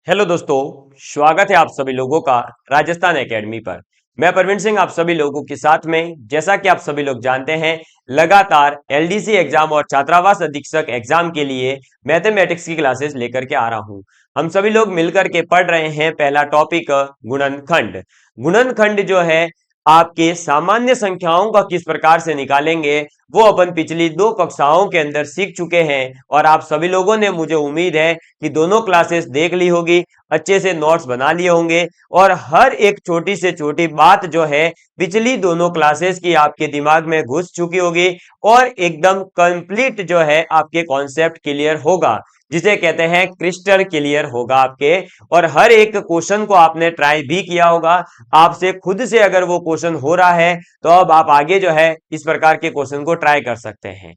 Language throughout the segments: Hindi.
हेलो दोस्तों, स्वागत है आप सभी लोगों का राजस्थान एकेडमी पर। मैं परवीन सिंह आप सभी लोगों के साथ में, जैसा कि आप सभी लोग जानते हैं, लगातार एलडीसी एग्जाम और छात्रावास अधीक्षक एग्जाम के लिए मैथमेटिक्स की क्लासेस लेकर के आ रहा हूं। हम सभी लोग मिलकर के पढ़ रहे हैं पहला टॉपिक गुणनखंड। गुणनखंड जो है आपके सामान्य संख्याओं का किस प्रकार से निकालेंगे वो अपन पिछली दो कक्षाओं के अंदर सीख चुके हैं और आप सभी लोगों ने, मुझे उम्मीद है कि दोनों क्लासेस देख ली होगी, अच्छे से नोट्स बना लिए होंगे और हर एक छोटी से छोटी बात जो है पिछली दोनों क्लासेस की आपके दिमाग में घुस चुकी होगी और एकदम कंप्लीट जो है आपके कॉन्सेप्ट क्लियर होगा, जिसे कहते हैं क्रिस्टल क्लियर होगा आपके। और हर एक क्वेश्चन को आपने ट्राई भी किया होगा, आपसे खुद से अगर वो क्वेश्चन हो रहा है तो अब आप आगे जो है इस प्रकार के क्वेश्चन को ट्राई कर सकते हैं।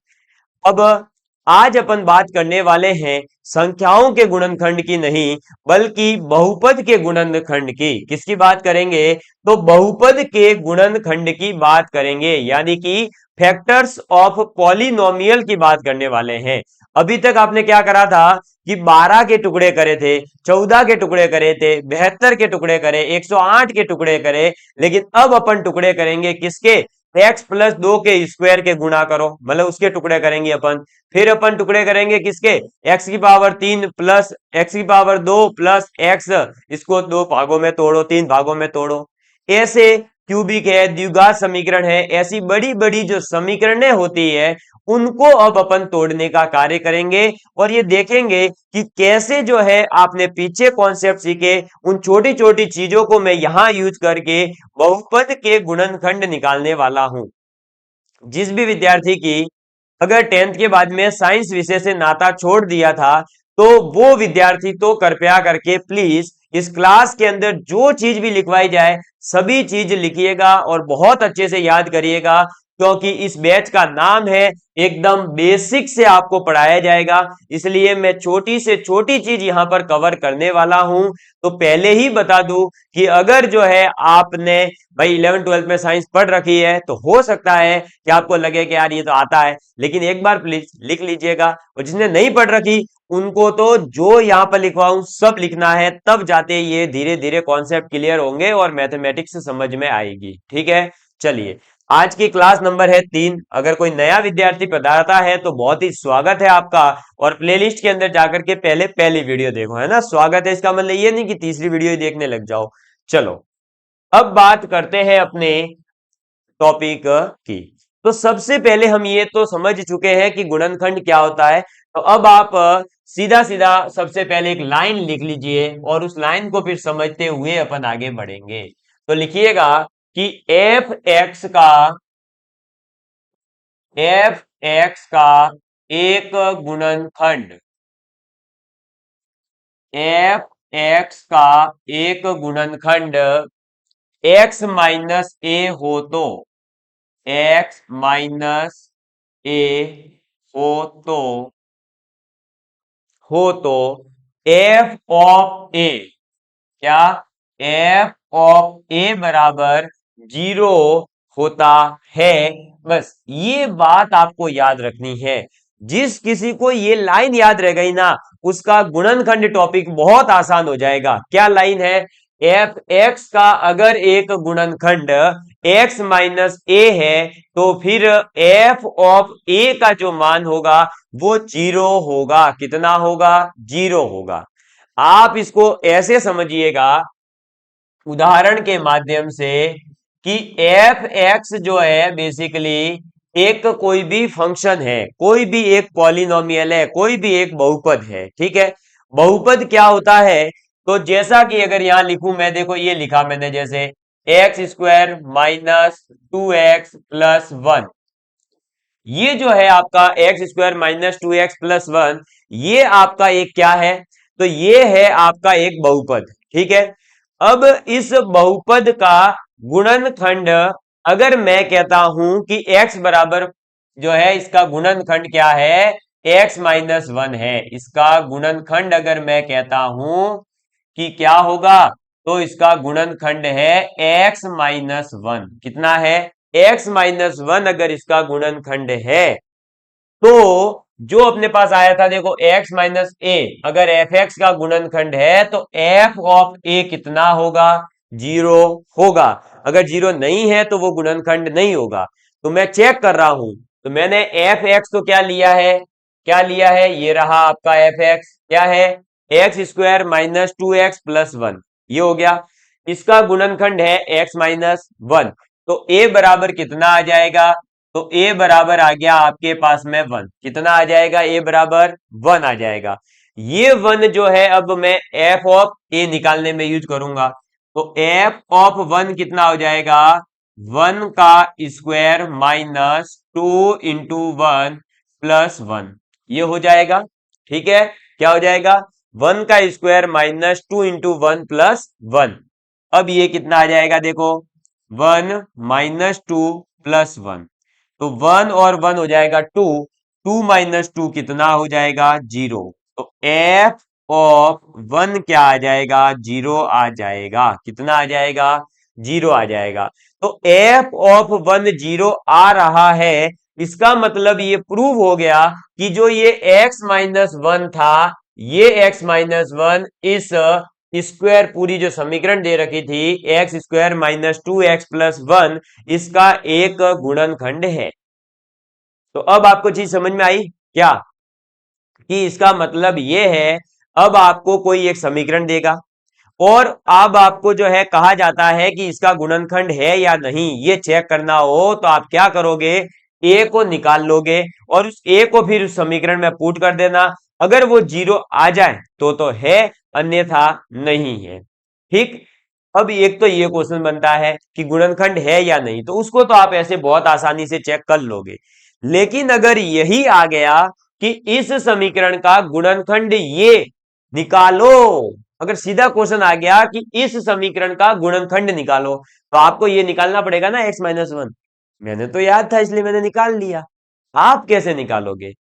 अब आज अपन बात करने वाले हैं संख्याओं के गुणनखंड की नहीं, बल्कि बहुपद के गुणनखंड की। किसकी बात करेंगे? तो बहुपद के गुणनखंड की बात करेंगे, यानी कि फैक्टर्स ऑफ पॉलिनोमियल की बात करने वाले हैं। अभी तक आपने क्या करा था कि 12 के टुकड़े करे थे, 14 के टुकड़े करे थे, 72 के टुकड़े करे, 108 के टुकड़े करे, लेकिन अब अपन टुकड़े करेंगे किसके? एक्स प्लस 2 के स्क्वायर के गुणा करो, मतलब उसके टुकड़े करेंगे अपन। फिर अपन टुकड़े करेंगे किसके? एक्स की पावर 3 प्लस एक्स की पावर 2 प्लस एक्स, इसको दो भागों में तोड़ो, तीन भागों में तोड़ो। ऐसे क्यूबिक है, द्विघात समीकरण है, ऐसी बड़ी बड़ी जो समीकरणें होती है उनको अब अपन तोड़ने का कार्य करेंगे और ये देखेंगे कि कैसे जो है आपने पीछे कॉन्सेप्ट सीखे उन छोटी छोटी चीजों को मैं यहां यूज करके बहुपद के गुणनखंड निकालने वाला हूं। जिस भी विद्यार्थी की अगर 10th के बाद में साइंस विषय से नाता छोड़ दिया था, तो वो विद्यार्थी तो कृपया करके प्लीज इस क्लास के अंदर जो चीज भी लिखवाई जाए सभी चीज लिखिएगा और बहुत अच्छे से याद करिएगा, क्योंकि इस बैच का नाम है एकदम बेसिक से आपको पढ़ाया जाएगा। इसलिए मैं छोटी से छोटी चीज यहां पर कवर करने वाला हूं। तो पहले ही बता दूं कि अगर जो है आपने भाई 11th 12th में साइंस पढ़ रखी है तो हो सकता है कि आपको लगे कि यार ये तो आता है, लेकिन एक बार प्लीज लिख लीजिएगा। और जिसने नहीं पढ़ रखी उनको तो जो यहां पर लिखवाऊं सब लिखना है, तब जाते ये धीरे धीरे कॉन्सेप्ट क्लियर होंगे और मैथमेटिक्स समझ में आएगी। ठीक है, चलिए आज की क्लास नंबर है 3। अगर कोई नया विद्यार्थी पधारता है तो बहुत ही स्वागत है आपका, और प्लेलिस्ट के अंदर जाकर के पहले पहली वीडियो देखो, है ना। स्वागत है इसका मतलब ये नहीं कि तीसरी वीडियो ही देखने लग जाओ। चलो अब बात करते हैं अपने टॉपिक की। तो सबसे पहले हम ये तो समझ चुके हैं कि गुणनखंड क्या होता है। तो अब आप सीधा सीधा सबसे पहले एक लाइन लिख लीजिए और उस लाइन को फिर समझते हुए अपन आगे बढ़ेंगे। तो लिखिएगा कि एफ एक्स का एक गुणनखंड, एफ एक्स का एक गुणनखंड एक्स माइनस ए हो तो, एक्स माइनस ए हो तो एफ ऑफ ए, क्या? एफ ऑफ ए बराबर 0 होता है। बस ये बात आपको याद रखनी है। जिस किसी को ये लाइन याद रह गई ना, उसका गुणनखंड टॉपिक बहुत आसान हो जाएगा। क्या लाइन है? एफ एक्स का अगर एक गुणनखंड एक्स माइनस ए है तो फिर एफ ऑफ ए का जो मान होगा वो 0 होगा। कितना होगा? 0 होगा। आप इसको ऐसे समझिएगा उदाहरण के माध्यम से कि एफ एक्स जो है बेसिकली एक कोई भी फंक्शन है, कोई भी एक पॉलिनोमियल है, कोई भी एक बहुपद है। ठीक है, बहुपद क्या होता है? तो जैसा कि अगर यहां लिखूं मैं, देखो ये लिखा मैंने जैसे एक्स स्क्वायर माइनस 2x+1, ये जो है आपका एक्स स्क्वायर माइनस 2x+1, ये आपका एक क्या है? तो ये है आपका एक बहुपद। ठीक है, अब इस बहुपद का गुणनखंड अगर मैं कहता हूं कि x बराबर जो है इसका गुणनखंड क्या है? x-1 है। इसका गुणनखंड अगर मैं कहता हूं कि क्या होगा, तो इसका गुणनखंड है x-1। कितना है? x-1 अगर इसका गुणनखंड है तो जो अपने पास आया था देखो x माइनस ए, अगर fx का गुणनखंड है तो f ऑफ a कितना होगा, 0 होगा। अगर 0 नहीं है तो वो गुणनखंड नहीं होगा। तो मैं चेक कर रहा हूं, तो मैंने fx तो क्या लिया है, क्या लिया है, ये रहा आपका fx, क्या है, x square minus 2x plus 1, ये हो गया। इसका गुणनखंड है x माइनस 1, तो a बराबर कितना आ जाएगा, तो a बराबर आ गया आपके पास में 1, कितना आ जाएगा, a बराबर 1 आ जाएगा। ये 1 जो है अब मैं f ऑफ a निकालने में यूज करूंगा, तो f ऑफ 1 कितना हो जाएगा, 1 का स्क्वायर माइनस 2 इंटू 1 प्लस 1, ये हो जाएगा। ठीक है, क्या हो जाएगा, 1 का स्क्वायर माइनस 2 इंटू 1 प्लस 1। अब ये कितना आ जाएगा देखो, 1 माइनस 2 प्लस 1, तो 1 और 1 हो जाएगा 2, 2 माइनस 2 कितना हो जाएगा, 0। तो f ऑफ 1 क्या आ जाएगा, 0 आ जाएगा, कितना आ जाएगा, 0 आ जाएगा। तो f ऑफ 1 0 आ रहा है, इसका मतलब ये प्रूव हो गया कि जो ये x माइनस 1 था, ये x माइनस 1 इस स्क्वायर पूरी जो समीकरण दे रखी थी x square minus 2x plus 1, इसका एक गुणनखंड है। तो अब आपको चीज समझ में आई क्या, कि इसका मतलब ये है, अब आपको कोई एक समीकरण देगा और अब आपको जो है कहा जाता है कि इसका गुणनखंड है या नहीं, ये चेक करना हो तो आप क्या करोगे, ए को निकाल लोगे और उस ए को फिर उस समीकरण में पुट कर देना। अगर वो 0 आ जाए तो है, अन्यथा नहीं है। ठीक, अब एक तो ये क्वेश्चन बनता है कि गुणनखंड है या नहीं, तो उसको तो आप ऐसे बहुत आसानी से चेक कर लोगे। लेकिन अगर यही आ गया कि इस समीकरण का गुणनखंड ये निकालो, अगर सीधा क्वेश्चन आ गया कि इस समीकरण का गुणनखंड निकालो, तो आपको ये निकालना पड़ेगा ना x माइनस 1। मैंने तो याद था इसलिए मैंने निकाल लिया। आप कैसे निकालोगे,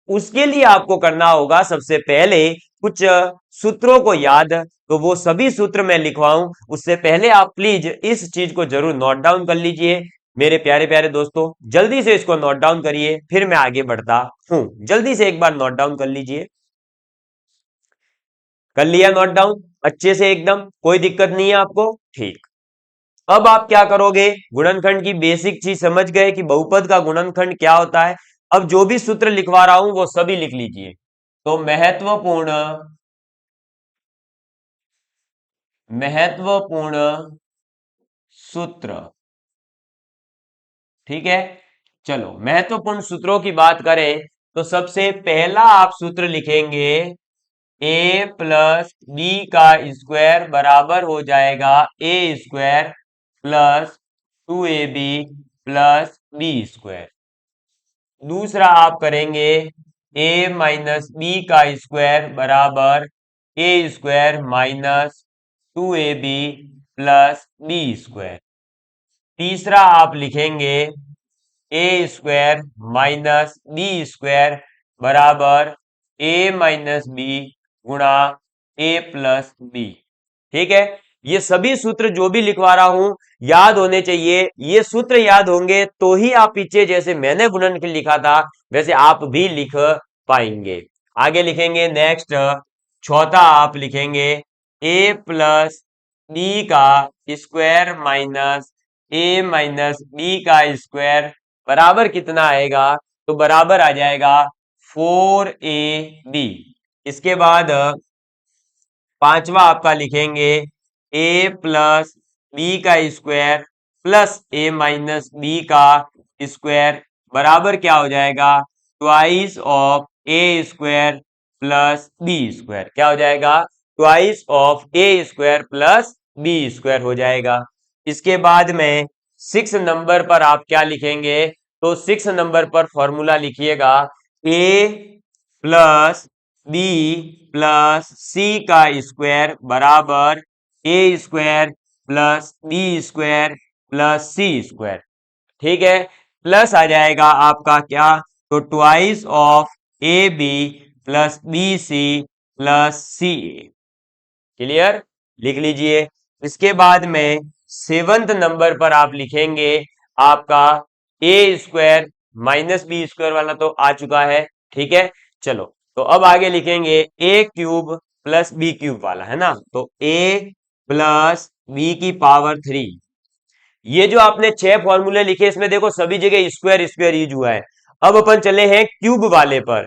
उसके लिए आपको करना होगा सबसे पहले कुछ सूत्रों को याद, तो वो सभी सूत्र मैं लिखवाऊं उससे पहले आप प्लीज इस चीज को जरूर नोट डाउन कर लीजिए। मेरे प्यारे प्यारे दोस्तों, जल्दी से इसको नोट डाउन करिए, फिर मैं आगे बढ़ता हूं। जल्दी से एक बार नोट डाउन कर लीजिए। कर लिया नोट डाउन अच्छे से, एकदम कोई दिक्कत नहीं है आपको, ठीक। अब आप क्या करोगे, गुणनखंड की बेसिक चीज समझ गए कि बहुपद का गुणनखंड क्या होता है। अब जो भी सूत्र लिखवा रहा हूं वो सभी लिख लीजिए। तो महत्वपूर्ण सूत्र, ठीक है। चलो महत्वपूर्ण सूत्रों की बात करें तो सबसे पहला आप सूत्र लिखेंगे, ए प्लस बी का स्क्वायर बराबर हो जाएगा A square plus 2ab plus B square. दूसरा आप करेंगे, ए माइनस बी का स्क्वायर बराबर A square minus 2ab plus B square. तीसरा आप लिखेंगे, A square minus B square बराबर ए माइनस बी गुणा ए प्लस बी। ठीक है, ये सभी सूत्र जो भी लिखवा रहा हूं याद होने चाहिए। ये सूत्र याद होंगे तो ही आप पीछे जैसे मैंने गुणनखंड लिखा था वैसे आप भी लिख पाएंगे। आगे लिखेंगे नेक्स्ट, चौथा आप लिखेंगे, ए प्लस बी का स्क्वायर माइनस ए माइनस बी का स्क्वायर बराबर कितना आएगा, तो बराबर आ जाएगा 4ab। इसके बाद पांचवा आपका लिखेंगे, ए प्लस बी का square plus A minus B का स्क्वायर बराबर क्या हो जाएगा, twice of A square plus B square. क्या हो जाएगा, twice of A square plus B square हो जाएगा। इसके बाद में 6 नंबर पर आप क्या लिखेंगे, तो 6 नंबर पर फॉर्मूला लिखिएगा, A plus B plus C का स्क्वायर बराबर A square plus B square plus C square. ठीक है, प्लस आ जाएगा आपका क्या, तो twice of A B plus B C plus C A. Clear, लिख लीजिए। इसके बाद में 7th नंबर पर आप लिखेंगे आपका ए स्क्वायर माइनस बी स्क्वायर वाला तो आ चुका है, ठीक है, चलो तो अब आगे लिखेंगे A cube plus B cube वाला, है ना। तो ए प्लस बी की पावर 3। ये जो आपने 6 फॉर्मूले लिखे इसमें देखो सभी जगह स्क्वायर स्क्वायर यूज हुआ है। अब अपन चले हैं क्यूब वाले पर।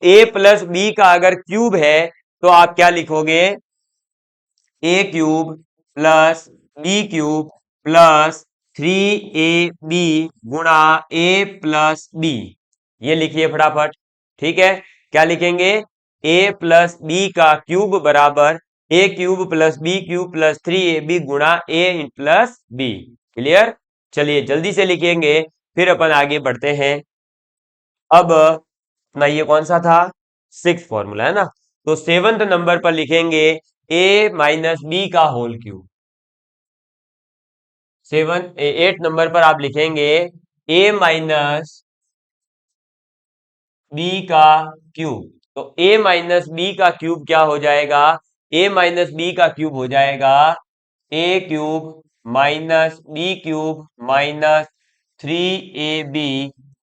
ए प्लस बी का अगर क्यूब है तो आप क्या लिखोगे, A cube plus B cube plus 3ab गुणा ए प्लस बी। ये लिखिए फटाफट। ठीक है, क्या लिखेंगे, ए प्लस बी का क्यूब बराबर A cube plus B cube plus 3ab गुणा ए प्लस बी। क्लियर, चलिए जल्दी से लिखेंगे फिर अपन आगे बढ़ते हैं। अब अपना ये कौन सा था, 6 फॉर्मूला, है ना। तो 7th नंबर पर लिखेंगे ए माइनस बी का होल क्यूब। 8 नंबर पर आप लिखेंगे ए माइनस बी का क्यूब। तो ए माइनस बी का क्यूब क्या हो जाएगा, ए माइनस बी का क्यूब हो जाएगा A cube minus B cube minus 3ab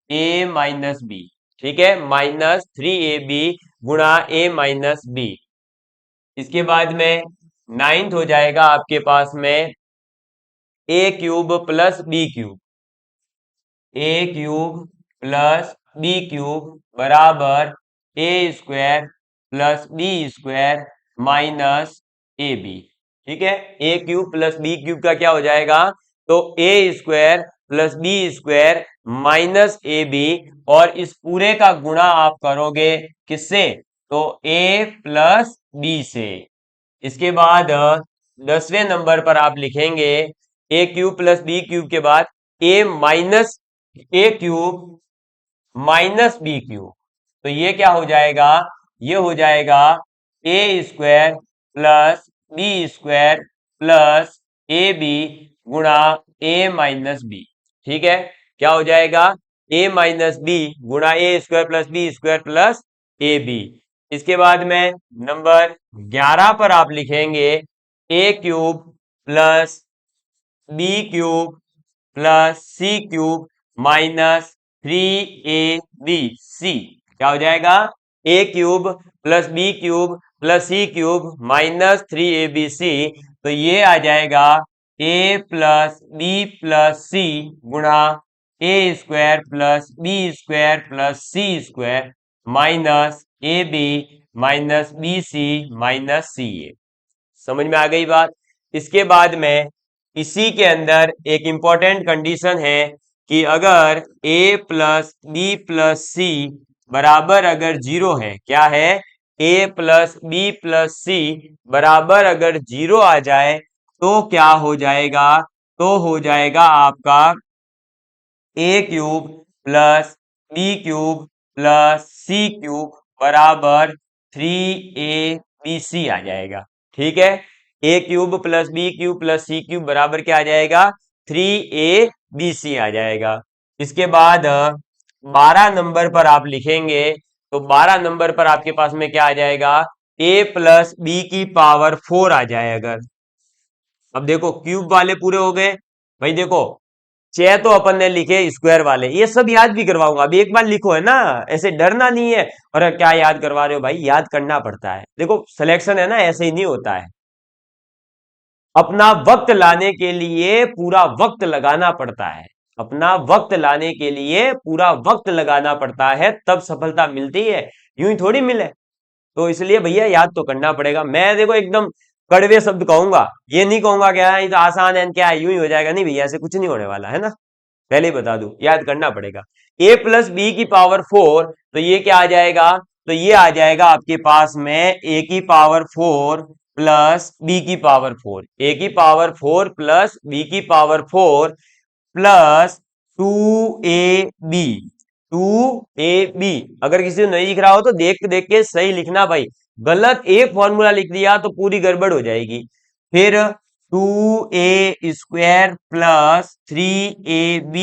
A minus B. ठीक है, माइनस 3ab गुणा ए माइनस बी। इसके बाद में 9th हो जाएगा आपके पास में A cube plus B cube. A cube plus B cube बराबर A square plus B square minus A B. ठीक है, A cube plus B cube का क्या हो जाएगा, तो A square plus B square minus A B, और इस पूरे का गुणा आप करोगे किससे, तो ए प्लस बी से। इसके बाद 10वें नंबर पर आप लिखेंगे A cube plus B cube के बाद A minus A cube minus B cube. तो ये क्या हो जाएगा, ये हो जाएगा A square plus B square plus A B गुणा ए माइनस बी। ठीक है, क्या हो जाएगा, ए माइनस बी गुणा A square plus B square plus A B. इसके बाद में नंबर 11 पर आप लिखेंगे A cube plus B cube plus C cube minus 3ab। क्या हो जाएगा, A cube plus B cube plus C cube minus 3abc। तो ये आ जाएगा A plus B plus C गुणा A square plus B square plus C square minus A B minus B C minus C ए। समझ में आ गई बात। इसके बाद में इसी के अंदर एक इंपॉर्टेंट कंडीशन है कि अगर a plus B plus C बराबर अगर 0 है, क्या है, a plus B plus C बराबर अगर 0 आ जाए तो क्या हो जाएगा, तो हो जाएगा आपका A cube plus B cube plus C cube बराबर 3abc आ जाएगा। ठीक है, A cube plus B cube plus C cube बराबर क्या आ जाएगा, 3abc आ जाएगा। इसके बाद 12 नंबर पर आप लिखेंगे, तो 12 नंबर पर आपके पास में क्या आ जाएगा, a प्लस बी की पावर 4 आ जाए अगर। अब देखो क्यूब वाले पूरे हो गए भाई, देखो 6 तो अपन ने लिखे स्क्वायर वाले, ये सब याद भी करवाऊंगा, अभी एक बार लिखो, है ना, ऐसे डरना नहीं है। और क्या याद करवा रहे हो भाई, याद करना पड़ता है, देखो सिलेक्शन है ना, ऐसे ही नहीं होता है। अपना वक्त लाने के लिए पूरा वक्त लगाना पड़ता है, अपना वक्त लाने के लिए पूरा वक्त लगाना पड़ता है, तब सफलता मिलती है, यूं ही थोड़ी मिले। तो इसलिए भैया याद तो करना पड़ेगा। मैं देखो एकदम कड़वे शब्द कहूंगा, ये नहीं कहूंगा क्या ये तो आसान है, क्या यूं ही हो जाएगा, नहीं भैया ऐसे कुछ नहीं होने वाला, है ना, पहले ही बता दूं, याद करना पड़ेगा। a प्लस बी की पावर 4, तो ये क्या आ जाएगा, तो ये आ जाएगा आपके पास में a की पावर 4 प्लस b की पावर 4, a की पावर 4 प्लस b की पावर 4 प्लस 2ab। 2ab अगर किसी को नहीं दिख रहा हो तो देख देख के सही लिखना भाई, गलत एक फॉर्मूला लिख दिया तो पूरी गड़बड़ हो जाएगी। फिर 2a square plus 3ab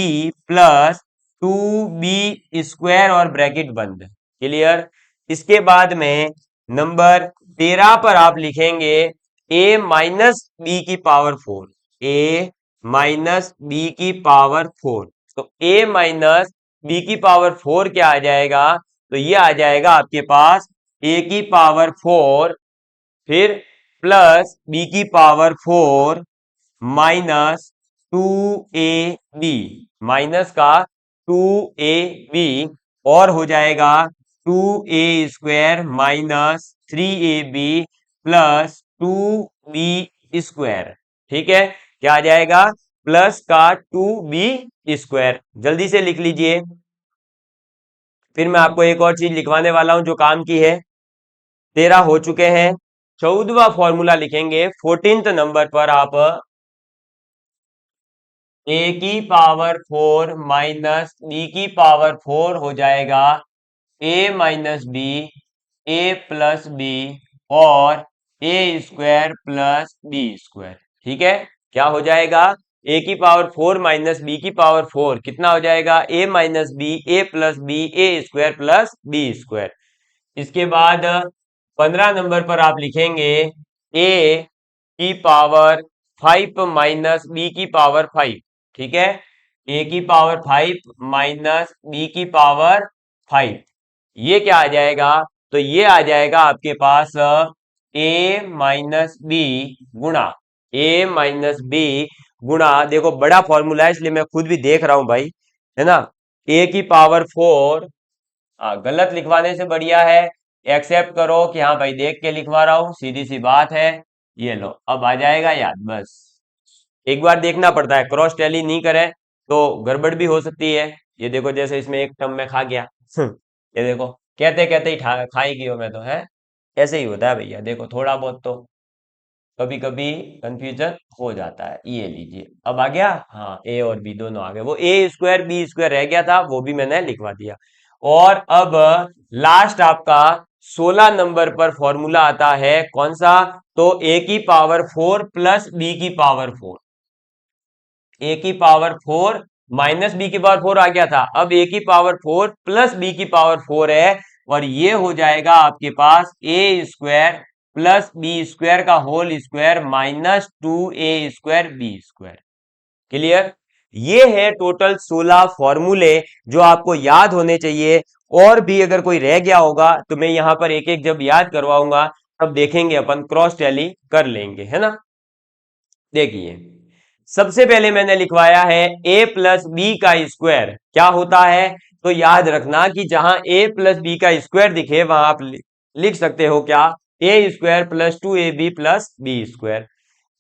plus 2b square और ब्रैकेट बंद। क्लियर। इसके बाद में नंबर 13 पर आप लिखेंगे a माइनस बी की पावर 4, a माइनस बी की पावर 4। तो a माइनस बी की पावर 4 क्या आ जाएगा, तो ये आ जाएगा आपके पास a की पावर 4 फिर प्लस b की पावर 4 माइनस 2ab माइनस का 2ab और हो जाएगा 2a square minus 3ab plus 2b square. ठीक है, क्या आ जाएगा? प्लस का 2b स्क्वायर। जल्दी से लिख लीजिए, फिर मैं आपको एक और चीज लिखवाने वाला हूं जो काम की है। 13 हो चुके हैं, 14वां फॉर्मूला लिखेंगे। 14th नंबर पर आप a की पावर 4 माइनस b की पावर 4 हो जाएगा a minus B, a plus B और a square plus B square. ठीक है, क्या हो जाएगा? a की पावर 4 माइनस b की पावर 4 कितना हो जाएगा? a minus B, a plus B, a square plus B square. इसके बाद 15 नंबर पर आप लिखेंगे a की पावर 5 माइनस बी की पावर 5। ठीक है, a की पावर 5 माइनस बी की पावर 5, ये क्या आ जाएगा? तो ये आ जाएगा आपके पास a माइनस बी गुणा a माइनस बी गुणा, देखो बड़ा फॉर्मूला है इसलिए मैं खुद भी देख रहा हूं भाई, है ना। a की पावर 4, गलत लिखवाने से बढ़िया है एक्सेप्ट करो कि हाँ भाई देख के लिखवा रहा हूं, सीधी सी बात है। ये लो, अब आ जाएगा याद। बस एक बार देखना पड़ता है, क्रॉस टैली नहीं करें तो गड़बड़ भी हो सकती है। ये देखो जैसे इसमें एक टर्म में खा गया ये देखो कहते कहते ही खाई गई हो मैं तो, है ऐसे ही होता है भैया। देखो थोड़ा बहुत तो कभी कभी कंफ्यूजन हो जाता है। ये लीजिए अब आ गया, हाँ ए और बी दोनों आ गए। वो ए स्क्वायर बी स्क्वायर रह गया था, वो भी मैंने लिखवा दिया। और अब लास्ट आपका 16 नंबर पर फॉर्मूला आता है कौन सा? तो ए की पावर 4 प्लस बी की पावर 4। ए की पावर 4 माइनस बी की पावर 4 आ गया था, अब ए की पावर 4 प्लस बी की पावर 4 है और ये हो जाएगा आपके पास A square plus B square का whole square minus 2a square B square. Clear? ये है टोटल 16 फॉर्मूले जो आपको याद होने चाहिए। और भी अगर कोई रह गया होगा तो मैं यहां पर एक एक जब याद करवाऊंगा तब देखेंगे, अपन क्रॉस टैली कर लेंगे, है ना। देखिए सबसे पहले मैंने लिखवाया है a प्लस बी का स्क्वायर क्या होता है। तो याद रखना कि जहां a प्लस बी का स्क्वायर दिखे वहां आप लिख सकते हो क्या? a square plus 2ab plus B square.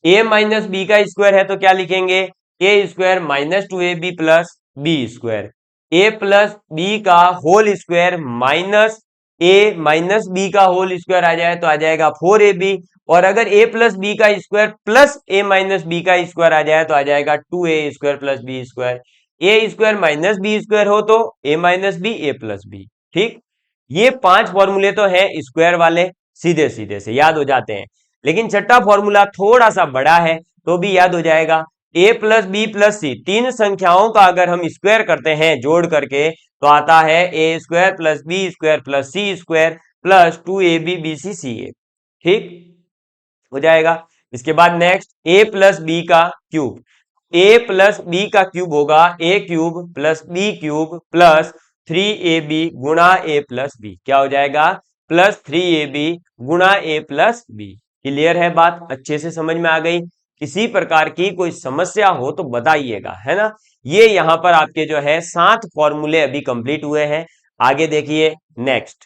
a minus B का स्क्वायर है तो क्या लिखेंगे? a square minus 2ab plus B square. a plus B का whole square minus a minus B का होल स्क्वायर आ जाए तो आ जाएगा 4ab। और अगर a प्लस बी का square plus a minus B का स्क्वायर आ जाए तो आ जाएगा 2a square plus B square. a square minus B square हो तो a minus B a plus B. ठीक, ये 5 फॉर्मूले तो है स्क्वायर वाले, सीधे सीधे से याद हो जाते हैं। लेकिन छठा फॉर्मूला थोड़ा सा बड़ा है तो भी याद हो जाएगा। a प्लस बी प्लस सी, तीन संख्याओं का अगर हम स्क्वायर करते हैं जोड़ करके तो आता है a square plus B square plus C square plus 2ab bc ca। ठीक हो जाएगा। इसके बाद नेक्स्ट a प्लस बी का क्यूब, a प्लस बी का क्यूब होगा a cube plus B cube plus 3ab गुणा a प्लस बी। क्या हो जाएगा? प्लस 3ab गुणा a प्लस बी। क्लियर है बात? अच्छे से समझ में आ गई? किसी प्रकार की कोई समस्या हो तो बताइएगा, है ना। ये यहां पर आपके जो है 7 फॉर्मूले अभी कंप्लीट हुए हैं। आगे देखिए नेक्स्ट,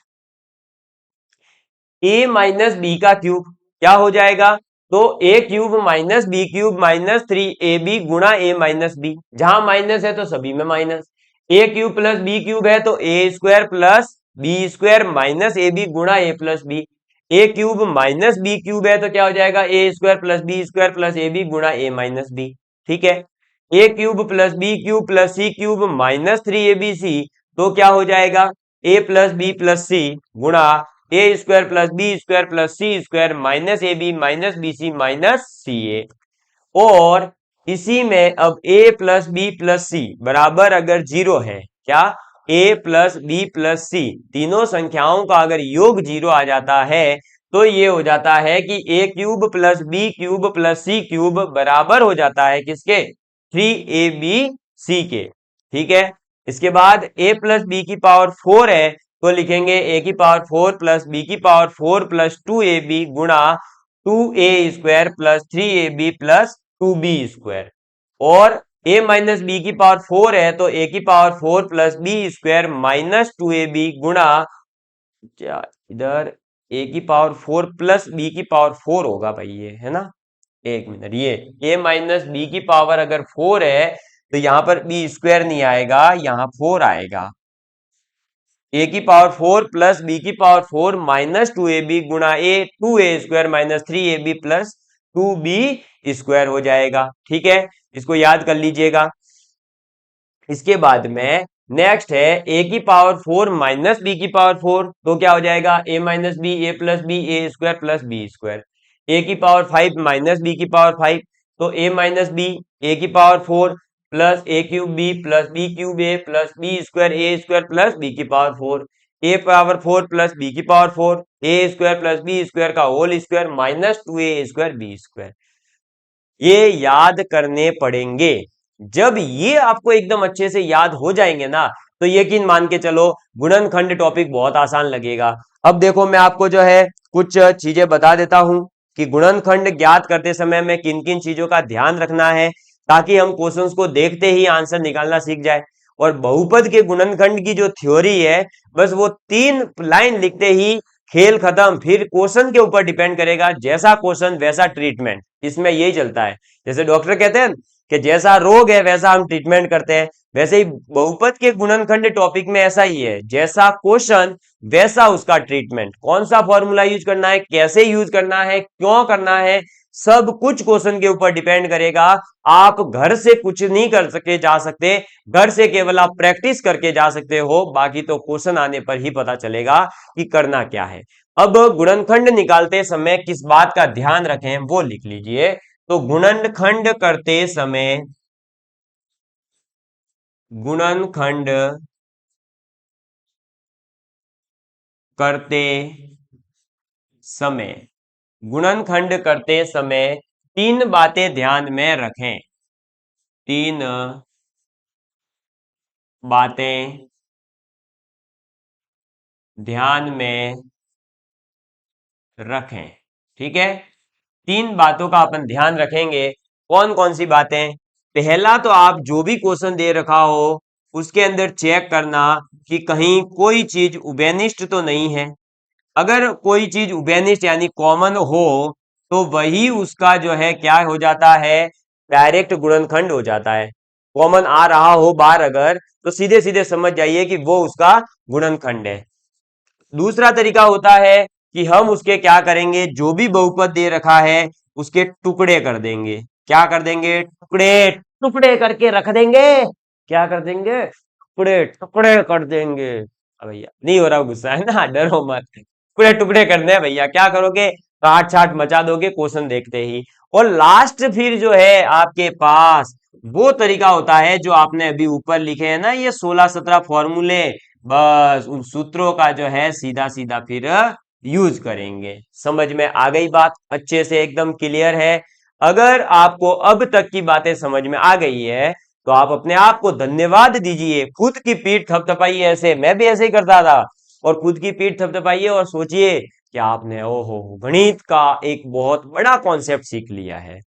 a माइनस बी का क्यूब क्या हो जाएगा? तो a cube minus B cube minus 3ab गुणा a माइनस बी। जहां माइनस है तो सभी में minus. a cube plus B cube है तो a square plus B square minus A B गुणा a plus B. a cube minus B cube है तो क्या हो जाएगा? a square plus B square plus A B गुणा a माइनस बी। ठीक है, a cube plus B cube plus C cube minus 3abc तो क्या हो जाएगा? a plus B plus C गुणा A square plus B square plus C square minus A B minus B C minus C A. और इसी में अब a plus B plus C बराबर अगर 0 है, क्या? a plus B plus C तीनों संख्याओं का अगर योग 0 आ जाता है तो ये हो जाता है कि a cube plus B cube plus C cube बराबर हो जाता है किसके? 3ab c के। ठीक है, इसके बाद a प्लस बी की पावर 4 है तो लिखेंगे ए की पावर 4 प्लस बी की पावर 4 प्लस 2ab गुणा 2a² plus 3ab plus 2b square. और a माइनस बी की पावर 4 है तो a की power 4 plus B square minus 2ab गुणा, इधर a की पावर 4 प्लस बी की पावर 4 होगा भाई, ये है ना। एक मिनट, ये a माइनस बी की पावर अगर 4 है तो यहां पर बी स्क्वायर नहीं आएगा, यहां 4 आएगा। ए की पावर 4 प्लस बी की पावर 4 माइनस 2ab गुणा ए 2a² minus 3ab plus 2b square हो जाएगा। ठीक है, इसको याद कर लीजिएगा। इसके बाद में नेक्स्ट है ए की पावर 4 माइनस बी की पावर 4, तो क्या हो जाएगा A minus B, A plus B, A square plus B square. A की पावर 5 माइनस बी की पावर 5, तो ए माइनस बी, ए की power 4 plus A cube B plus B cube A plus B square, A square plus B की power 4, A power 4 plus B की पावर 4, ए स्क्वायर प्लस बी स्क्वायर का whole square minus 2a² B square. ये याद करने पड़ेंगे। जब ये आपको एकदम अच्छे से याद हो जाएंगे ना, तो यकीन मान के चलो गुणनखंड टॉपिक बहुत आसान लगेगा। अब देखो मैं आपको जो है कुछ चीजें बता देता हूं कि गुणनखंड ज्ञात करते समय में किन किन चीजों का ध्यान रखना है, ताकि हम क्वेश्चंस को देखते ही आंसर निकालना सीख जाए। और बहुपद के गुणनखंड की जो थ्योरी है, बस वो 3 लाइन लिखते ही खेल खत्म। फिर क्वेश्चन के ऊपर डिपेंड करेगा, जैसा क्वेश्चन वैसा ट्रीटमेंट, इसमें यही चलता है। जैसे डॉक्टर कहते हैं कि जैसा रोग है वैसा हम ट्रीटमेंट करते हैं, वैसे ही बहुपद के गुणनखंड टॉपिक में ऐसा ही है, जैसा क्वेश्चन वैसा उसका ट्रीटमेंट। कौन सा फॉर्मूला यूज करना है, कैसे यूज करना है, क्यों करना है, सब कुछ क्वेश्चन के ऊपर डिपेंड करेगा। आप घर से कुछ नहीं कर सके जा सकते, घर से केवल आप प्रैक्टिस करके जा सकते हो, बाकी तो क्वेश्चन आने पर ही पता चलेगा कि करना क्या है। अब गुणनखंड निकालते समय किस बात का ध्यान रखें वो लिख लीजिए। तो गुणनखंड करते समय, गुणनखंड करते समय, गुणनखंड करते समय 3 बातें ध्यान में रखें। 3 बातें ध्यान में रखें। ठीक है, 3 बातों का अपन ध्यान रखेंगे। कौन कौन सी बातें? पहला तो आप जो भी क्वेश्चन दे रखा हो उसके अंदर चेक करना कि कहीं कोई चीज उभयनिष्ठ तो नहीं है। अगर कोई चीज उभयनिष्ठ यानी कॉमन हो तो वही उसका जो है क्या हो जाता है, डायरेक्ट गुणनखंड हो जाता है। कॉमन आ रहा हो बार अगर, तो सीधे सीधे समझ जाइए कि वो उसका गुणनखंड है। दूसरा तरीका होता है कि हम उसके क्या करेंगे, जो भी बहुपद दे रखा है उसके टुकड़े कर देंगे। क्या कर देंगे? टुकड़े, टुकड़े करके रख देंगे। क्या कर देंगे? टुकड़े टुकड़े कर देंगे। भैया नहीं हो रहा गुस्सा, है ना, डरो मत। टुकड़े टुकड़े करने हैं भैया, क्या करोगे? काट छाट मचा दोगे क्वेश्चन देखते ही। और लास्ट फिर जो है आपके पास वो तरीका होता है जो आपने अभी ऊपर लिखे हैं ना, ये 16-17 फॉर्मूले, बस उन सूत्रों का जो है सीधा सीधा फिर यूज करेंगे। समझ में आ गई बात? अच्छे से एकदम क्लियर है? अगर आपको अब तक की बातें समझ में आ गई है तो आप अपने आप को धन्यवाद दीजिए, खुद की पीठ थपथपाइए। ऐसे मैं भी ऐसे ही करता था, और खुद की पीठ थपथपाइए और सोचिए कि आपने ओहो गणित का एक बहुत बड़ा कॉन्सेप्ट सीख लिया है।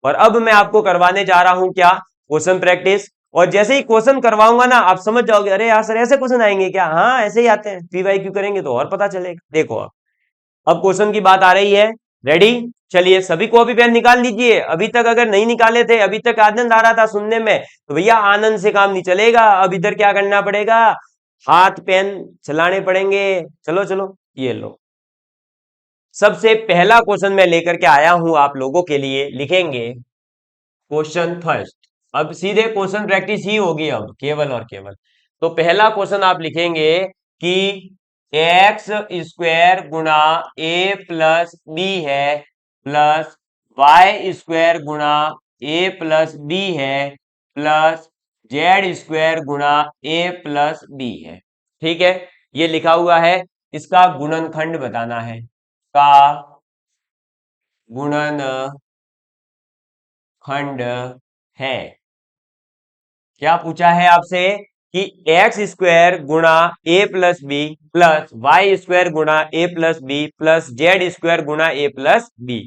और अब मैं आपको करवाने जा रहा हूं क्या? Question practice. और जैसे ही क्वेश्चन करवाऊंगा ना, आप समझ जाओगे, अरे यार सर ऐसे क्वेश्चन आएंगे क्या? हाँ ऐसे ही आते हैं, पीवाईक्यू करेंगे तो और पता चलेगा। देखो अब क्वेश्चन की बात आ रही है। रेडी? चलिए सभी कॉपी पेन निकाल लीजिए। अभी तक अगर नहीं निकाले थे, अभी तक आनंद आ रहा था सुनने में, तो भैया आनंद से काम नहीं चलेगा। अब इधर क्या करना पड़ेगा? हाथ पेन चलाने पड़ेंगे। चलो चलो, ये लो। सबसे पहला क्वेश्चन मैं लेकर के आया हूं आप लोगों के लिए। लिखेंगे क्वेश्चन फर्स्ट। अब सीधे क्वेश्चन प्रैक्टिस ही होगी अब, केवल और केवल। तो पहला क्वेश्चन आप लिखेंगे कि एक्स स्क्वायर गुणा ए प्लस बी है प्लस वाई स्क्वायर गुणा ए प्लस बी है प्लस जेड स्क्वायर गुणा ए प्लस बी है। ठीक है, ये लिखा हुआ है। इसका गुणनखंड बताना है। का गुणनखंड है। क्या पूछा है आपसे? कि एक्स स्क्वायर गुणा A plus B plus Y square गुणा A plus B plus Z square गुणा ए प्लस बी।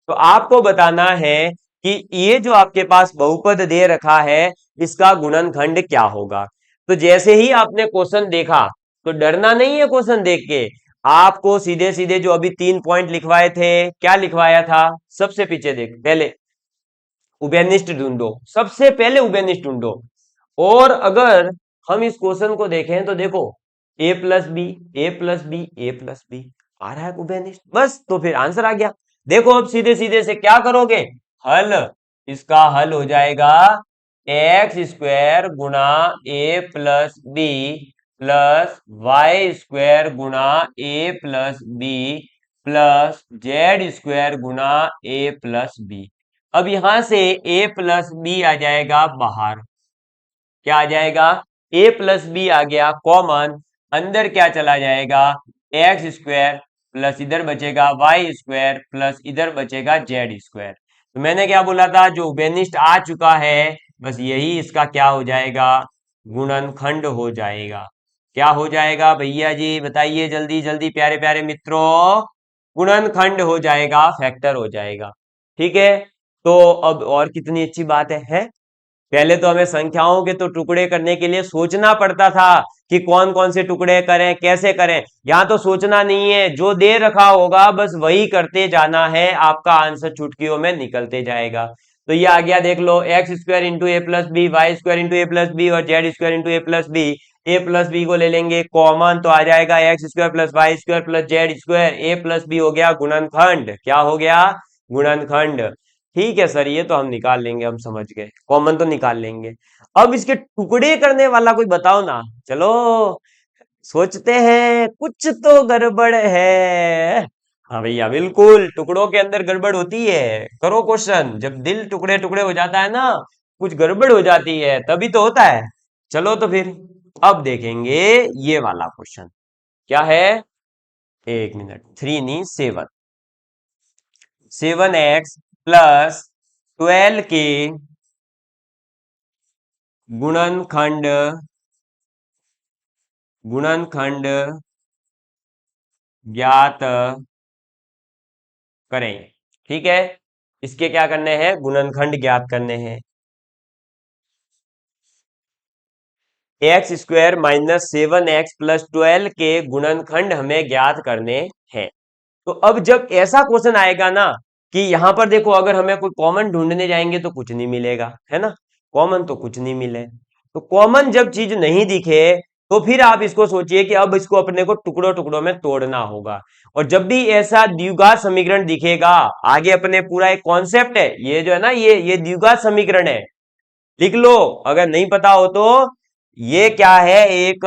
तो आपको बताना है कि ये जो आपके पास बहुपद दे रखा है इसका गुणनखंड क्या होगा। तो जैसे ही आपने क्वेश्चन देखा तो डरना नहीं है, क्वेश्चन देख के आपको सीधे सीधे जो अभी 3 पॉइंट लिखवाए थे, क्या लिखवाया था, सबसे पीछे देख, पहले उभयनिष्ठ ढूंढो, सबसे पहले उभयनिष्ठ ढूंढो। और अगर हम इस क्वेश्चन को देखें तो देखो ए plus B, A plus B, A plus B आ रहा है उभयनिष्ठ, बस तो फिर आंसर आ गया। देखो अब सीधे सीधे से क्या करोगे, हल, इसका हल हो जाएगा एक्स स्क्वायर गुणा A plus B plus Y square गुणा A plus B plus Z square गुणा ए प्लस बी। अब यहां से a प्लस बी आ जाएगा बाहर, क्या आ जाएगा, a प्लस बी आ गया कॉमन, अंदर क्या चला जाएगा, एक्स स्क्वायर प्लस इधर बचेगा वाई स्क्वायर प्लस इधर बचेगा जेड स्क्वायर। तो मैंने क्या बोला था, जो उभयनिष्ठ आ चुका है बस यही इसका क्या हो जाएगा, गुणनखंड हो जाएगा। क्या हो जाएगा भैया जी बताइए जल्दी जल्दी प्यारे प्यारे मित्रों, गुणनखंड हो जाएगा, फैक्टर हो जाएगा। ठीक है, तो अब और कितनी अच्छी बात है। पहले तो हमें संख्याओं के तो टुकड़े करने के लिए सोचना पड़ता था कि कौन कौन से टुकड़े करें, कैसे करें। यहां तो सोचना नहीं है, जो दे रखा होगा बस वही करते जाना है, आपका आंसर चुटकियों में निकलते जाएगा। तो ये आ गया, देख लो, X square into A plus B, Y square into A plus B और Z square into A plus B. A plus B को ले लेंगे कॉमन तो आ जाएगा X square plus Y square plus Z square, A plus B हो गया गुणनखंड, क्या हो गया, गुणनखंड। ठीक है सर, ये तो हम निकाल लेंगे, हम समझ गए, कॉमन तो निकाल लेंगे। अब इसके टुकड़े करने वाला कोई बताओ ना, चलो सोचते हैं, कुछ तो गड़बड़ है। हाँ भैया बिल्कुल, टुकड़ों के अंदर गड़बड़ होती है। करो क्वेश्चन, जब दिल टुकड़े टुकड़े हो जाता है ना, कुछ गड़बड़ हो जाती है, तभी तो होता है। चलो तो फिर अब देखेंगे ये वाला क्वेश्चन क्या है, एक मिनट, 3 नहीं 7, 7x प्लस 12 के गुणनखंड, गुणनखंड ज्ञात करें। ठीक है, इसके क्या करने हैं, गुणनखंड ज्ञात करने हैं। X square minus 7x plus 12 के गुणनखंड हमें ज्ञात करने हैं। तो अब जब ऐसा क्वेश्चन आएगा ना कि यहां पर देखो, अगर हमें कोई कॉमन ढूंढने जाएंगे तो कुछ नहीं मिलेगा, है ना, कॉमन तो कुछ नहीं मिले। तो कॉमन जब चीज नहीं दिखे तो फिर आप इसको सोचिए कि अब इसको अपने को टुकड़ों टुकड़ों में तोड़ना होगा। और जब भी ऐसा द्विघात समीकरण दिखेगा, आगे अपने पूरा एक कॉन्सेप्ट है, ये जो है ना, ये द्विघात समीकरण है, लिख लो अगर नहीं पता हो तो। ये क्या है, एक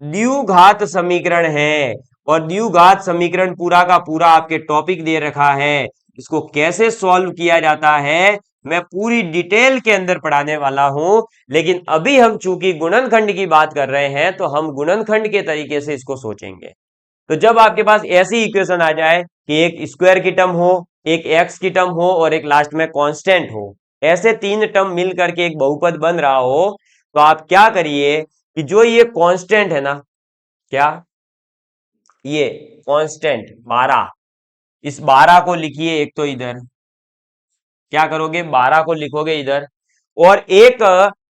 द्विघात समीकरण है, और द्विघात समीकरण पूरा का पूरा आपके टॉपिक दे रखा है। इसको कैसे सॉल्व किया जाता है मैं पूरी डिटेल के अंदर पढ़ाने वाला हूं, लेकिन अभी हम चूंकि गुणनखंड की बात कर रहे हैं तो हम गुणनखंड के तरीके से इसको सोचेंगे। तो जब आपके पास ऐसी इक्वेशन आ जाए कि एक स्क्वायर की टर्म हो, एक एक्स की टर्म हो और एक लास्ट में कांस्टेंट हो, ऐसे 3 टर्म मिल करके एक बहुपद बन रहा हो, तो आप क्या करिए कि जो ये कांस्टेंट है ना, क्या ये कांस्टेंट 12, इस 12 को लिखिए एक तो इधर, क्या करोगे 12 को लिखोगे इधर, और एक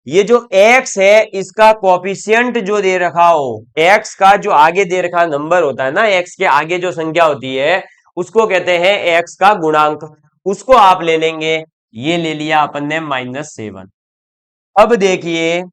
ये जो x है इसका कोफिशिएंट जो दे रखा हो, x का जो आगे दे रखा नंबर होता है ना, x के आगे जो संख्या होती है उसको कहते हैं x का गुणांक, उसको आप ले लेंगे। ये ले लिया अपन ने -7। अब देखिए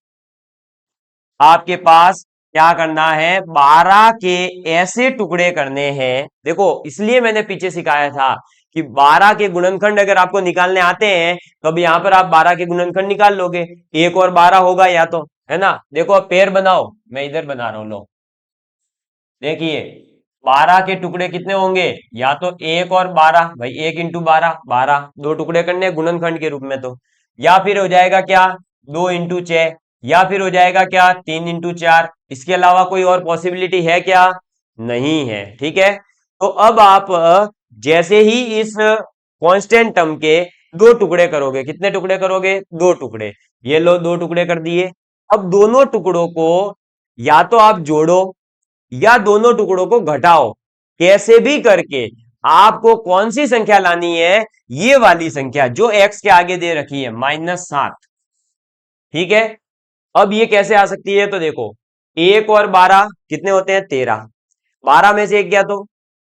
आपके पास क्या करना है, 12 के ऐसे टुकड़े करने हैं। देखो इसलिए मैंने पीछे सिखाया था कि 12 के गुणनखंड अगर आपको निकालने आते हैं तो अब यहां पर आप 12 के गुणनखंड निकाल लोगे, एक और 12 होगा या तो, है ना। देखो अब पेयर बनाओ, मैं इधर बना रहा हूं, लो देखिए 12 के टुकड़े कितने होंगे, या तो एक और 12, भाई 1 इंटू 12, 12 दो टुकड़े करने गुणनखंड के रूप में, तो या फिर हो जाएगा क्या 2 इंटू 6, या फिर हो जाएगा क्या 3 इंटू 4। इसके अलावा कोई और पॉसिबिलिटी है क्या, नहीं है। ठीक है, तो अब आप जैसे ही इस कांस्टेंट टर्म के दो टुकड़े करोगे, कितने टुकड़े करोगे, दो टुकड़े, ये लो दो टुकड़े कर दिए। अब दोनों टुकड़ों को या तो आप जोड़ो या दोनों टुकड़ों को घटाओ, कैसे भी करके आपको कौन सी संख्या लानी है, ये वाली संख्या जो x के आगे दे रखी है -7। ठीक है, अब ये कैसे आ सकती है, तो देखो 1 और 12 कितने होते हैं, 13। 12 में से 1 गया तो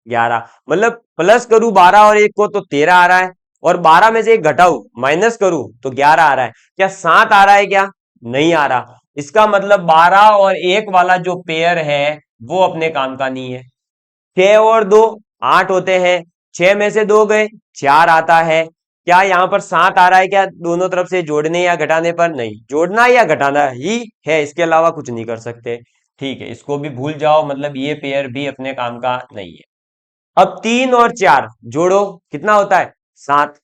11, मतलब प्लस करूं 12 और 1 को तो 13 आ रहा है, और 12 में से 1 घटाऊ माइनस करूं तो 11 आ रहा है। क्या 7 आ रहा है क्या, नहीं आ रहा। इसका मतलब 12 और 1 वाला जो पेयर है वो अपने काम का नहीं है। 6 और 2 8 होते हैं, 6 में से 2 गए, 4 आता है। क्या यहां पर 7 आ रहा है क्या, दोनों तरफ से जोड़ने या घटाने पर, नहीं, जोड़ना या घटाना ही है, इसके अलावा कुछ नहीं कर सकते। ठीक है, इसको भी भूल जाओ, मतलब ये पेयर भी अपने काम का नहीं है। अब 3 और 4 जोड़ो, कितना होता है, 7।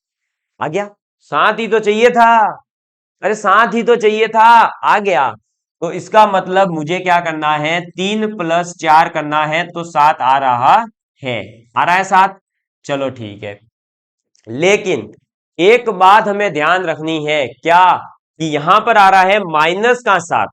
आ गया, 7 ही तो चाहिए था, अरे 7 ही तो चाहिए था, आ गया। तो इसका मतलब मुझे क्या करना है, 3 + 4 करना है, तो 7 आ रहा है, आ रहा है 7। चलो ठीक है, लेकिन एक बात हमें ध्यान रखनी है, क्या, कि यहां पर आ रहा है -7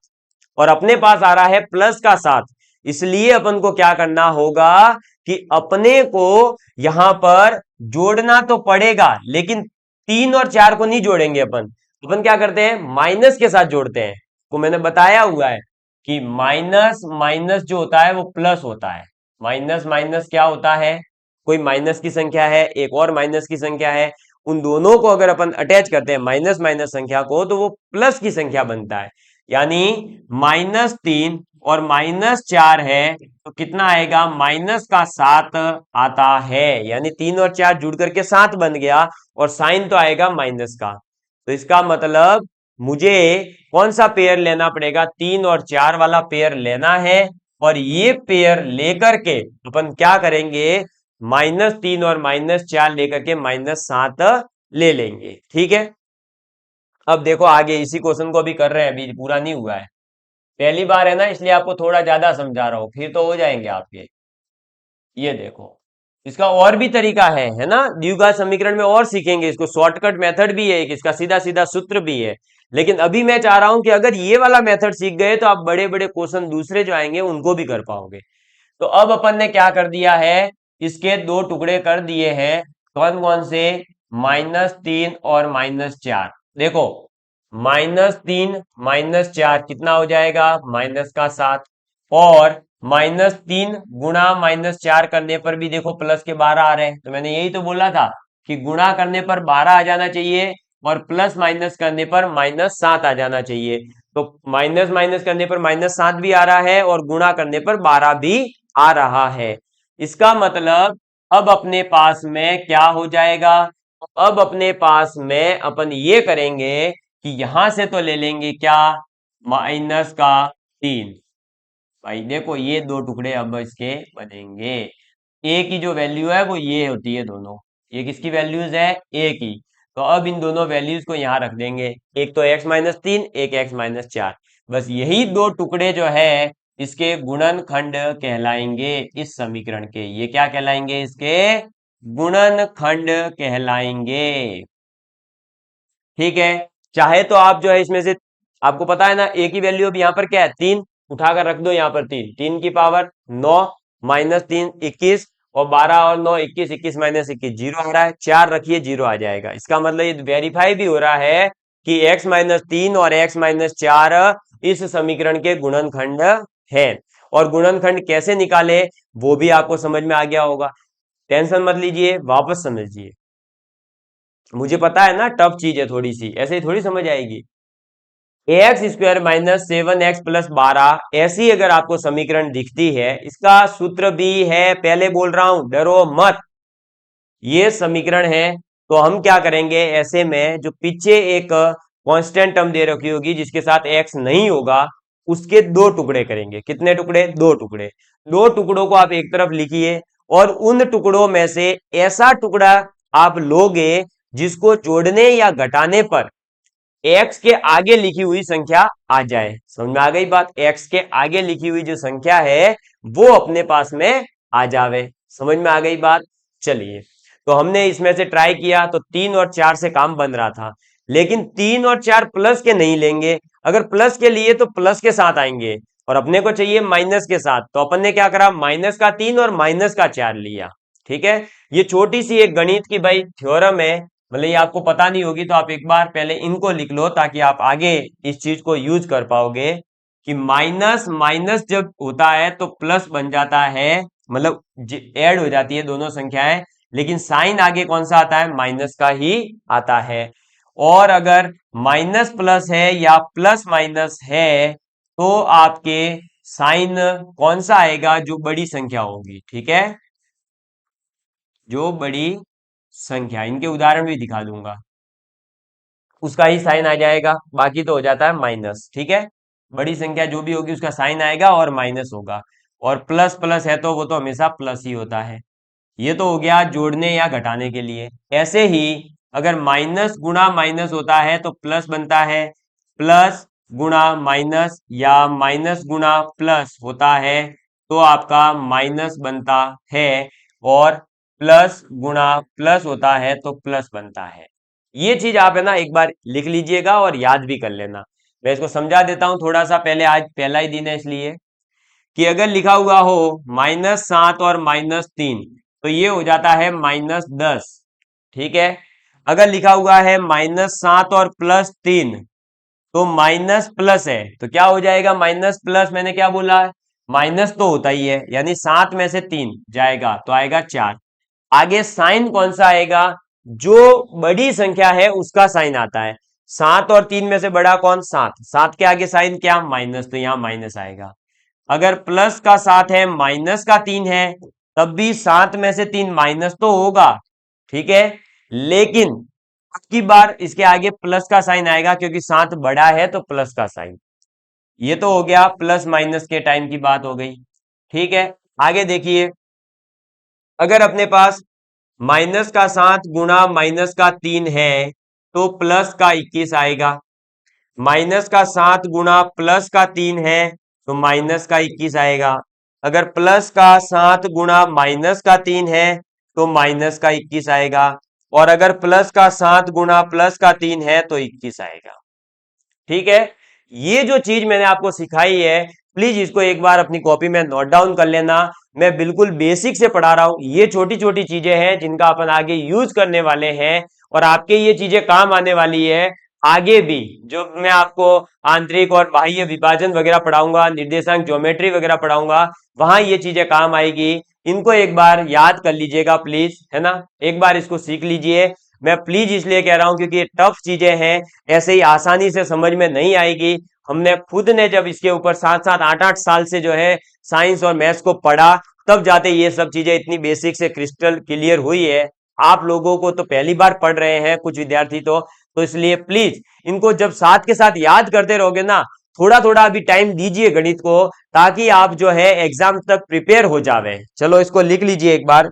और अपने पास आ रहा है +7। इसलिए अपन को क्या करना होगा कि अपने को यहां पर जोड़ना तो पड़ेगा, लेकिन 3 और 4 को नहीं जोड़ेंगे अपन। अपन क्या करते हैं, माइनस के साथ जोड़ते हैं। को मैंने बताया हुआ है कि माइनस माइनस जो होता है वो प्लस होता है। माइनस माइनस क्या होता है, कोई माइनस की संख्या है, एक और माइनस की संख्या है, उन दोनों को अगर अपन अटैच करते हैं माइनस माइनस संख्या को, तो वो प्लस की संख्या बनता है। यानी -3 और -4 है, तो कितना आएगा, -7 आता है। यानी 3 और 4 जुड़ करके 7 बन गया, और साइन तो आएगा माइनस का। तो इसका मतलब मुझे कौन सा पेयर लेना पड़ेगा, 3 और 4 वाला पेयर लेना है। और ये पेयर लेकर के अपन क्या करेंगे, -3 और -4 लेकर के -7 ले लेंगे। ठीक है, अब देखो आगे इसी क्वेश्चन को अभी कर रहे हैं, अभी पूरा नहीं हुआ है, पहली बार है ना, इसलिए आपको थोड़ा ज्यादा समझा रहा हूं, फिर तो हो जाएंगे आपके। ये देखो, इसका और भी तरीका है ना, द्विघात समीकरण में और सीखेंगे इसको, शॉर्टकट मेथड भी है एक, इसका सीधा सीधा सूत्र भी है। लेकिन अभी मैं चाह रहा हूं कि अगर ये वाला मेथड सीख गए तो आप बड़े बड़े क्वेश्चन दूसरे जो आएंगे उनको भी कर पाओगे। तो अब अपन ने क्या कर दिया है, इसके दो टुकड़े कर दिए हैं, कौन कौन से, -3 और -4। देखो -3 -4 कितना हो जाएगा, -7, और -3 गुणा -4 करने पर भी देखो प्लस के 12 आ रहे हैं। तो मैंने यही तो बोला था कि गुणा करने पर 12 आ जाना चाहिए, और प्लस माइनस करने पर -7 आ जाना चाहिए। तो माइनस माइनस करने पर -7 भी आ रहा है, और गुणा करने पर 12 भी आ रहा है। इसका मतलब अब अपने पास में क्या हो जाएगा, अब अपने पास में अपन ये करेंगे कि यहां से तो ले लेंगे क्या, -3। भाई देखो ये दो टुकड़े अब इसके बनेंगे, ए की जो वैल्यू है वो ये होती है दोनों, ये किसकी वैल्यूज है, ए की। तो अब इन दोनों वैल्यूज को यहां रख देंगे, एक तो x-3, एक x-4। बस यही दो टुकड़े जो है इसके गुणनखंड कहलाएंगे इस समीकरण के, ये क्या कहलाएंगे, इसके गुणनखंड कहलाएंगे। ठीक है, चाहे तो आप जो है इसमें से, आपको पता है ना ए की वैल्यू अब यहाँ पर क्या है, 3, उठाकर रख दो यहाँ पर 3, 3 की पावर 9, -3 21, और 12 और 9 21, 21 - 21 0 आ रहा है, 4 रखिए 0 आ जाएगा। इसका मतलब ये वेरीफाई भी हो रहा है कि x-3 और x-4 इस समीकरण के गुणनखंड है। और गुणनखंड कैसे निकाले वो भी आपको समझ में आ गया होगा, टेंशन मत लीजिए, वापस समझिए। मुझे पता है ना टफ चीज है थोड़ी सी, ऐसे ही थोड़ी समझ आएगी। ax² -7x + 12, ऐसी अगर आपको समीकरण दिखती है, इसका सूत्र भी है, पहले बोल रहा हूं डरो मत, ये समीकरण है। तो हम क्या करेंगे, ऐसे में जो पीछे एक कांस्टेंट टर्म दे रखी होगी जिसके साथ x नहीं होगा, उसके दो टुकड़े करेंगे। कितने टुकड़े, दो टुकड़े। दो टुकड़ों को आप एक तरफ लिखिए, और उन टुकड़ों में से ऐसा टुकड़ा आप लोगे जिसको जोड़ने या घटाने पर x के आगे लिखी हुई संख्या आ जाए। समझ में आ गई बात, x के आगे लिखी हुई जो संख्या है वो अपने पास में आ जावे। समझ में आ गई बात। चलिए, तो हमने इसमें से ट्राई किया तो 3 और 4 से काम बन रहा था, लेकिन 3 और 4 प्लस के नहीं लेंगे, अगर प्लस के लिए तो प्लस के साथ आएंगे और अपने को चाहिए माइनस के साथ, तो अपन ने क्या करा, माइनस का 3 और माइनस का 4 लिया। ठीक है, ये छोटी सी एक गणित की भाई थ्योरम है, मतलब ये आपको पता नहीं होगी तो आप एक बार पहले इनको लिख लो ताकि आप आगे इस चीज को यूज कर पाओगे कि माइनस माइनस जब होता है तो प्लस बन जाता है, मतलब ऐड हो जाती है दोनों संख्याएं, लेकिन साइन आगे कौन सा आता है, माइनस का ही आता है। और अगर माइनस प्लस है या प्लस माइनस है तो आपके साइन कौन सा आएगा, जो बड़ी संख्या होगी। ठीक है, जो बड़ी संख्या, इनके उदाहरण भी दिखा दूंगा, उसका ही साइन आ जाएगा, बाकी तो हो जाता है माइनस। ठीक है, बड़ी संख्या जो भी होगी उसका साइन आएगा और माइनस होगा, और प्लस प्लस है तो वो तो हमेशा प्लस ही होता है। ये तो हो गया जोड़ने या घटाने के लिए। ऐसे ही अगर माइनस गुणा माइनस होता है तो प्लस बनता है, प्लस गुणा माइनस या माइनस गुणा प्लस होता है तो आपका माइनस बनता है, और प्लस गुणा प्लस होता है तो प्लस बनता है। ये चीज आप है ना एक बार लिख लीजिएगा और याद भी कर लेना। मैं इसको समझा देता हूं थोड़ा सा, पहले आज पहला ही दिन है इसलिए, कि अगर लिखा हुआ हो -7 और -3 तो ये हो जाता है -10। ठीक है, अगर लिखा हुआ है -7 और +3 तो माइनस प्लस है तो क्या हो जाएगा, माइनस प्लस, मैंने क्या बोला, माइनस तो होता ही है, यानी 7 में से 3 जाएगा तो आएगा 4। आगे साइन कौन सा आएगा, जो बड़ी संख्या है उसका साइन आता है। 7 और 3 में से बड़ा कौन, 7, 7 के आगे साइन क्या, माइनस, तो यहां माइनस आएगा। अगर प्लस का 7 है माइनस का 3 है तब भी 7 में से 3 माइनस तो होगा। ठीक है, लेकिन अब की बार इसके आगे प्लस का साइन आएगा क्योंकि 7 बड़ा है तो प्लस का साइन। ये तो हो गया प्लस माइनस के टाइम की बात हो गई। ठीक है, आगे देखिए, अगर अपने पास -7 गुणा -3 है तो +21 आएगा, -7 गुणा +3 है तो -21 आएगा, अगर +7 गुणा -3 है तो -21 आएगा, और अगर +7 गुणा +3 है तो 21 आएगा। ठीक है, ये जो चीज मैंने आपको सिखाई है प्लीज इसको एक बार अपनी कॉपी में नोट डाउन कर लेना। मैं बिल्कुल बेसिक से पढ़ा रहा हूं, ये छोटी छोटी चीजें हैं जिनका अपन आगे यूज करने वाले हैं, और आपके ये चीजें काम आने वाली है आगे भी। जो मैं आपको आंतरिक और बाह्य विभाजन वगैरह पढ़ाऊंगा, निर्देशांक ज्योमेट्री वगैरह पढ़ाऊंगा, वहां ये चीजें काम आएगी। इनको एक बार याद कर लीजिएगा प्लीज, है ना, एक बार इसको सीख लीजिए। मैं प्लीज इसलिए कह रहा हूं क्योंकि ये टफ चीजें हैं, ऐसे ही आसानी से समझ में नहीं आएगी। हमने खुद ने जब इसके ऊपर 7-7 8-8 साल से जो है साइंस और मैथ्स को पढ़ा, तब जाते ये सब चीजें इतनी बेसिक से क्रिस्टल क्लियर हुई है। आप लोगों को तो पहली बार पढ़ रहे हैं कुछ विद्यार्थी तो इसलिए प्लीज इनको जब साथ के साथ याद करते रहोगे ना, थोड़ा थोड़ा अभी टाइम दीजिए गणित को, ताकि आप जो है एग्जाम तक प्रिपेयर हो जावे। चलो इसको लिख लीजिए एक बार।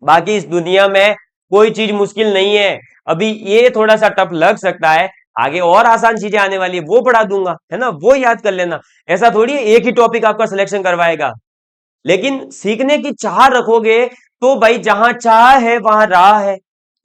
बाकी इस दुनिया में कोई चीज मुश्किल नहीं है, अभी ये थोड़ा सा टफ लग सकता है, आगे और आसान चीजें आने वाली है वो पढ़ा दूंगा, है ना, वो याद कर लेना। ऐसा थोड़ी है एक ही टॉपिक आपका सिलेक्शन करवाएगा, लेकिन सीखने की चाह रखोगे तो भाई जहां चाह है वहां राह है।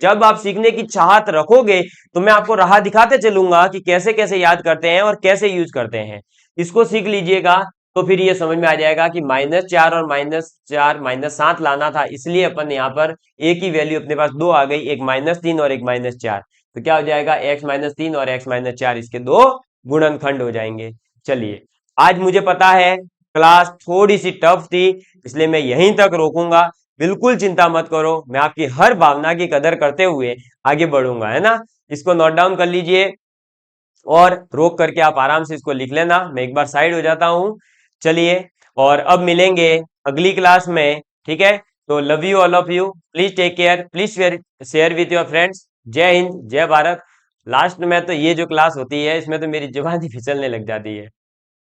जब आप सीखने की चाहत रखोगे तो मैं आपको राह दिखाते चलूंगा कि कैसे कैसे याद करते हैं और कैसे यूज करते हैं। इसको सीख लीजिएगा तो फिर ये समझ में आ जाएगा कि -4 और -4 -7 लाना था, इसलिए अपन यहाँ पर एक ही वैल्यू अपने पास दो आ गई, एक -3 और एक -4, तो क्या हो जाएगा x-3 और x-4 इसके दो गुणनखंड हो जाएंगे। चलिए, आज मुझे पता है क्लास थोड़ी सी टफ थी, इसलिए मैं यहीं तक रोकूंगा। बिल्कुल चिंता मत करो, मैं आपकी हर भावना की कदर करते हुए आगे बढ़ूंगा, है ना। इसको नोट डाउन कर लीजिए और रोक करके आप आराम से इसको लिख लेना। मैं एक बार साइड हो जाता हूं। चलिए, और अब मिलेंगे अगली क्लास में, ठीक है। तो love you all of you, please take care, please share with your friends. जय हिंद, जय भारत। लास्ट में तो ये जो क्लास होती है इसमें तो मेरी जुबान ही फिसलने लग जाती है,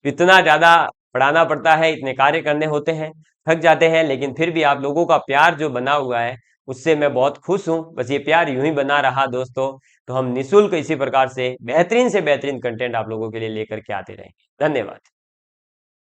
इतना ज्यादा पढ़ाना पड़ता है, इतने कार्य करने होते हैं, थक जाते हैं, लेकिन फिर भी आप लोगों का प्यार जो बना हुआ है उससे मैं बहुत खुश हूं। बस ये प्यार यूं ही बना रहा दोस्तों, तो हम निशुल्क इसी प्रकार से बेहतरीन कंटेंट आप लोगों के लिए लेकर के आते रहेंगे। धन्यवाद।